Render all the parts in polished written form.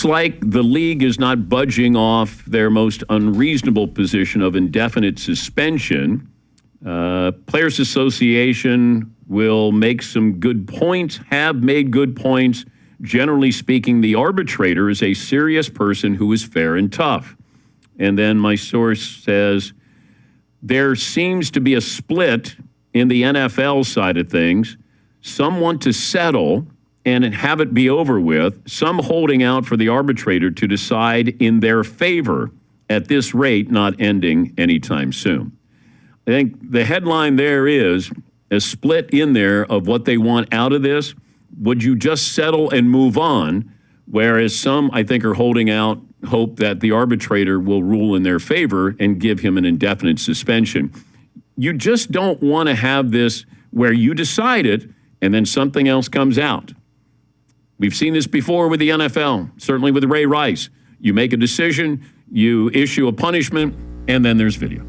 looks like the league is not budging off their most unreasonable position of indefinite suspension. Players Association will make some good points, have made good points. Generally speaking, the arbitrator is a serious person who is fair and tough. And then my source says there seems to be a split in the NFL side of things. Some want to settle and have it be over with, some holding out for the arbitrator to decide in their favor, at this rate not ending anytime soon. I think the headline there is a split in there of what they want out of this. Would you just settle and move on? Whereas some, I think, are holding out hope that the arbitrator will rule in their favor and give him an indefinite suspension. You just don't want to have this where you decide it and then something else comes out. We've seen this before with the NFL, certainly with Ray Rice. You make a decision, you issue a punishment, and then there's video.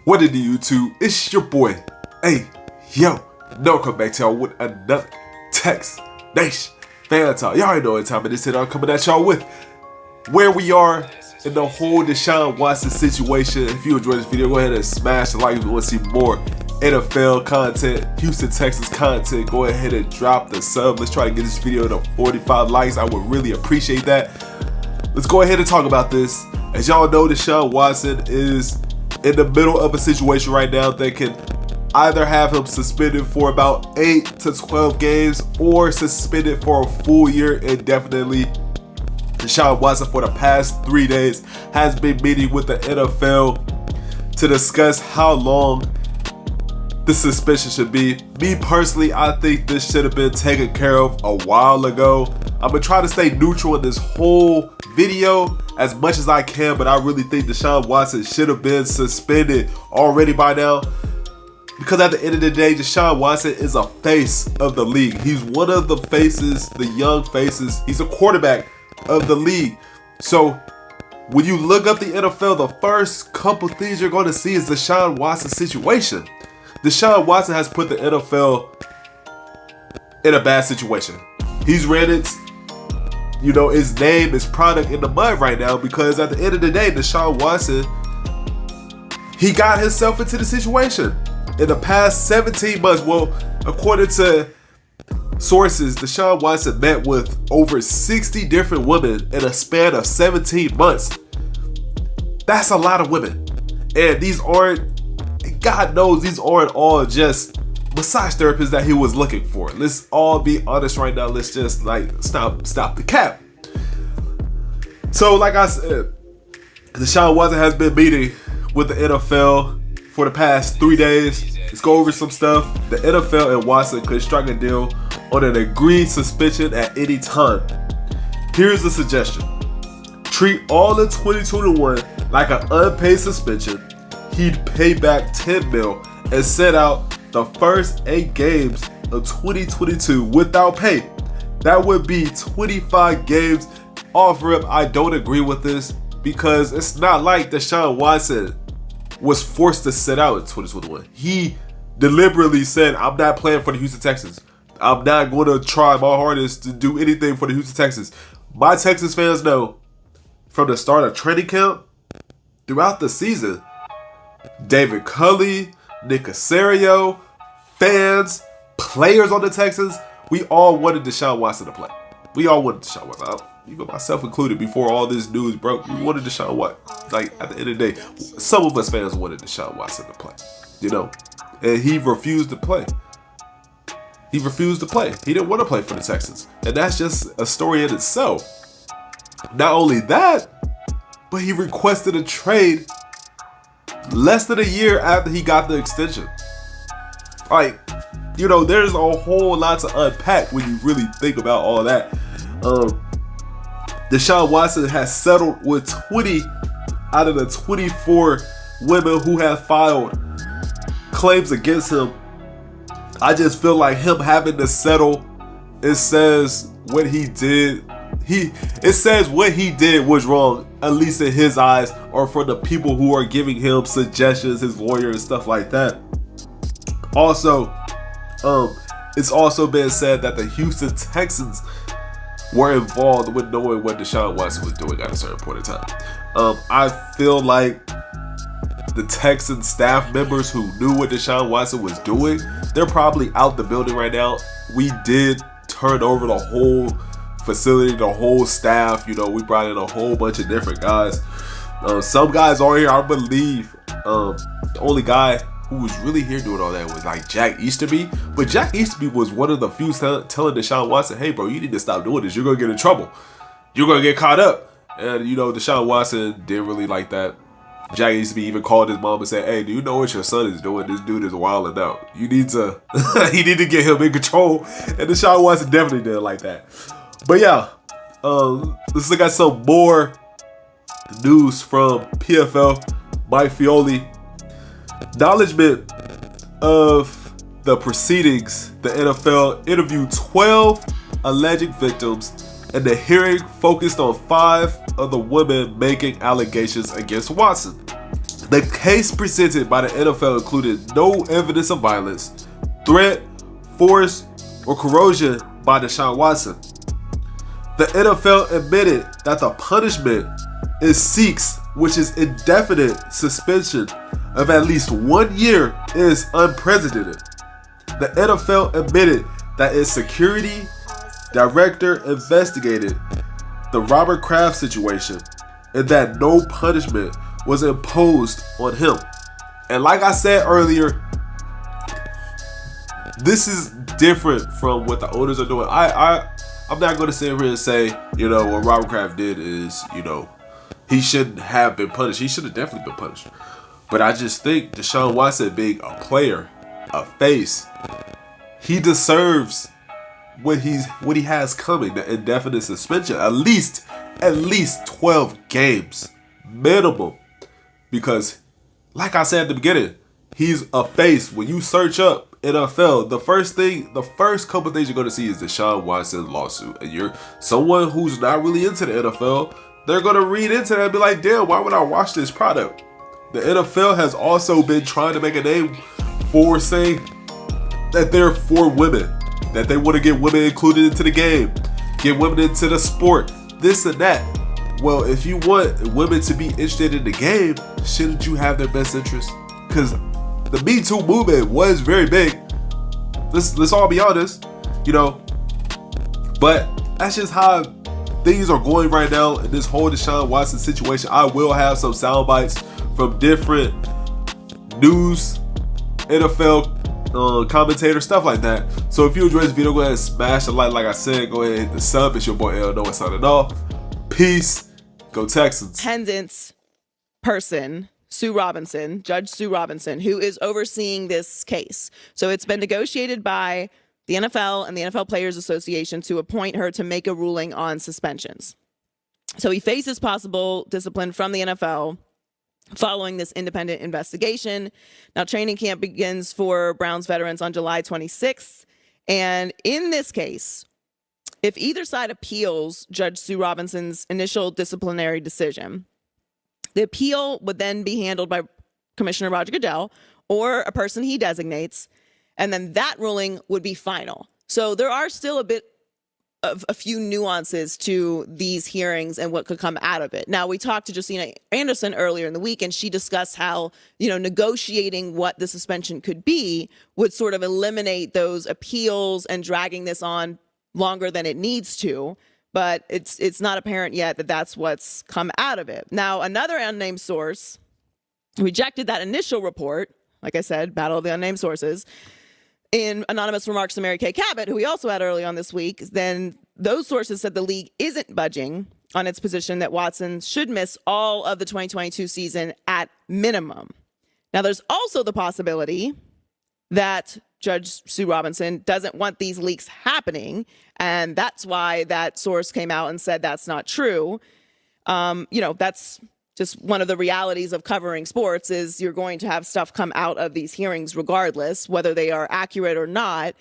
What did you YouTube? It's your boy. Hey, yo. No, come back to y'all with another Text Nation Fan Talk. Y'all already know what time it is. I'm coming at y'all with where we are in the whole Deshaun Watson situation. If you enjoyed this video, go ahead and smash the like if you want to see more NFL content, Houston Texans content. Go ahead and drop the sub. Let's try to get this video to 45 likes. I would really appreciate that. Let's go ahead and talk about this. As y'all know, Deshaun Watson is in the middle of a situation right now that can either have him suspended for about 8 to 12 games or suspended for a full year indefinitely. Deshaun Watson, for the past 3 days, has been meeting with the NFL to discuss how long the suspension should be. Me personally, I think this should have been taken care of a while ago. I'm gonna try to stay neutral in this whole video as much as I can, but I really think Deshaun Watson should have been suspended already by now. Because at the end of the day, Deshaun Watson is a face of the league. He's one of the faces, the young faces. He's a quarterback of the league. So when you look up the NFL, the first couple things you're going to see is Deshaun Watson's situation. Deshaun Watson has put the NFL in a bad situation. He's ran its, his name, his product in the mud right now, because at the end of the day, Deshaun Watson, he got himself into the situation. In the past 17 months, well, according to sources, Deshaun Watson met with over 60 different women in a span of 17 months. That's a lot of women. And these aren't, God knows, these aren't all just massage therapists that he was looking for. Let's all be honest right now. Let's just stop the cap. So like I said, Deshaun Watson has been meeting with the NFL for the past 3 days. Let's go over some stuff. The NFL and Watson could strike a deal on an agreed suspension at any time. Here's the suggestion. Treat all of 2021 like an unpaid suspension. He'd pay back $10 million and set out the first 8 games of 2022 without pay. That would be 25 games off rip. I don't agree with this because it's not like Deshaun Watson was forced to sit out in 2021. He deliberately said, I'm not playing for the Houston Texans. I'm not going to try my hardest to do anything for the Houston Texans. My Texans fans know from the start of training camp throughout the season, David Culley, Nick Caserio, fans, players on the Texans, we all wanted Deshaun Watson to play. We all wanted Deshaun Watson. Even myself included, before all this news broke, we wanted Deshaun Watson. Like, at the end of the day, some of us fans wanted Deshaun Watson to play, and he refused to play. He refused to play. He didn't want to play for the Texans. And that's just a story in itself. Not only that, but he requested a trade less than a year after he got the extension. Like, there's a whole lot to unpack when you really think about all that. Deshaun Watson has settled with 20 out of the 24 women who have filed claims against him. I just feel like him having to settle, it says what he did. It says what he did was wrong, at least in his eyes, or for the people who are giving him suggestions, his lawyer and stuff like that. Also, it's also been said that the Houston Texans were involved with knowing what Deshaun Watson was doing at a certain point in time. I feel like the Texans staff members who knew what Deshaun Watson was doing, they're probably out the building right now. We did turn over the whole facility, the whole staff. You know, we brought in a whole bunch of different guys. Some guys are here. I believe the only guy who was really here doing all that was like Jack Easterby. But Jack Easterby was one of the few telling Deshaun Watson, hey, bro, you need to stop doing this. You're going to get in trouble. You're going to get caught up. And, you know, Deshaun Watson didn't really like that. Jack Easterby even called his mom and said, hey, do you know what your son is doing? This dude is wilding out. You need to, you need to get him in control. And Deshaun Watson definitely didn't like that. But yeah, let's look at some more news from PFL. Mike Fioli. Acknowledgement of the proceedings. The NFL interviewed 12 alleged victims, and the hearing focused on 5 of the women making allegations against Watson. The case presented by the NFL included no evidence of violence, threat, force, or coercion by Deshaun Watson. The NFL admitted that the punishment it seeks, which is indefinite suspension of at least 1 year, is unprecedented. The NFL admitted that its security director investigated the Robert Kraft situation and that no punishment was imposed on him. And like I said earlier, this is different from what the owners are doing. I'm not going to sit here and say, you know, what Robert Kraft did is, you know, he shouldn't have been punished. He should have definitely been punished. But I just think Deshaun Watson being a player, a face, he deserves what he has coming, the indefinite suspension, at least 12 games minimum. Because like I said at the beginning, he's a face. When you search up NFL, the first couple things you're going to see is Deshaun Watson lawsuit. And you're someone who's not really into the NFL, they're going to read into that and be like, damn, why would I watch this product? The NFL has also been trying to make a name for saying that they're for women, that they want to get women included into the game, get women into the sport, this and that. Well, if you want women to be interested in the game, shouldn't you have their best interest? Because the Me Too movement was very big. Let's all be honest, you know. But that's just how things are going right now in this whole Deshaun Watson situation. I will have some sound bites from different news, NFL commentators, stuff like that. So if you enjoyed this video, go ahead and smash the like I said. Go ahead and hit the sub. It's your boy L Noah signing off. Peace. Go Texans. Independent person, Judge Sue Robinson, who is overseeing this case. So it's been negotiated by the NFL and the NFL Players Association to appoint her to make a ruling on suspensions. So he faces possible discipline from the NFL following this independent investigation. Now, training camp begins for Browns veterans on July 26th. And in this case, if either side appeals Judge Sue Robinson's initial disciplinary decision, the appeal would then be handled by Commissioner Roger Goodell or a person he designates, and then that ruling would be final. So there are still a few nuances to these hearings and what could come out of it. Now, we talked to Josina Anderson earlier in the week, and she discussed how, you know, negotiating what the suspension could be would sort of eliminate those appeals and dragging this on longer than it needs to. But it's not apparent yet that that's what's come out of it. Now, another unnamed source rejected that initial report. Like I said, battle of the unnamed sources. In anonymous remarks to Mary Kay Cabot, who we also had early on this week, then those sources said the league isn't budging on its position that Watson should miss all of the 2022 season at minimum. Now, there's also the possibility that Judge Sue Robinson doesn't want these leaks happening, and that's why that source came out and said that's not true. You know, that's just one of the realities of covering sports is you're going to have stuff come out of these hearings regardless, whether they are accurate or not.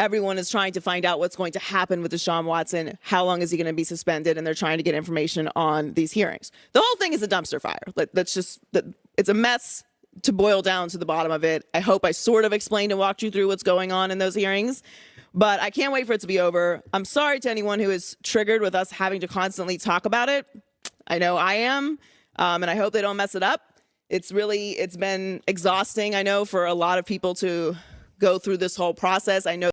Everyone is trying to find out what's going to happen with Deshaun Watson. How long is he going to be suspended? And they're trying to get information on these hearings. The whole thing is a dumpster fire. It's a mess to boil down to the bottom of it. I hope I sort of explained and walked you through what's going on in those hearings. But I can't wait for it to be over. I'm sorry to anyone who is triggered with us having to constantly talk about it. I know I am, and I hope they don't mess it up. It's been exhausting, I know, for a lot of people to go through this whole process. I know